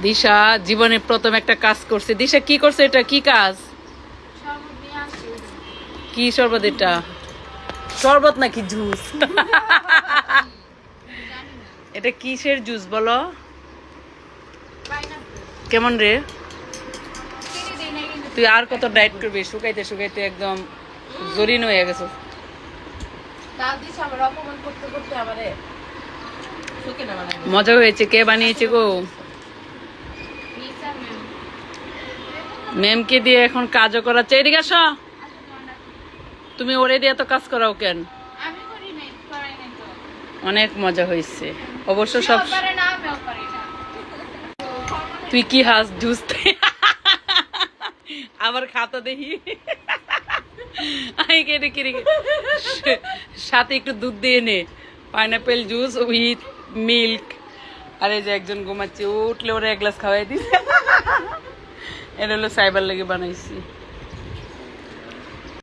দিশা জীবনে প্রথম একটা কাজ করছে। দিশা কি করছে? এটা কি কাজ? কি শরবত এটা? শরবত নাকি জুস? এটা কিসের জুস বলো? কেমন রে? তুই আর কত ডায়েট করবি? শুকাইতে শুকাইতে একদম জরিন হয়ে গেছে। মজা হয়েছে। কে বানিয়েছে গো? ম্যামকে দিয়ে এখন কাজও করাচ্ছে। এদিকে আসো। তুমি ওরে দিয়ে তো কাজ করাও কেন? অনেক মজা হয়েছে অবশ্য। সব তুই কি হাস জুস আবার খাতা দেখি সাথে একটু দুধ দিয়ে নে। Pineapple juice with milk. আর এই যে একজন ঘুমাচ্ছে, উঠলে ওরা এক গ্লাস খাওয়াই দিস। এটা হলো সাইবার লেগে বানাইছি।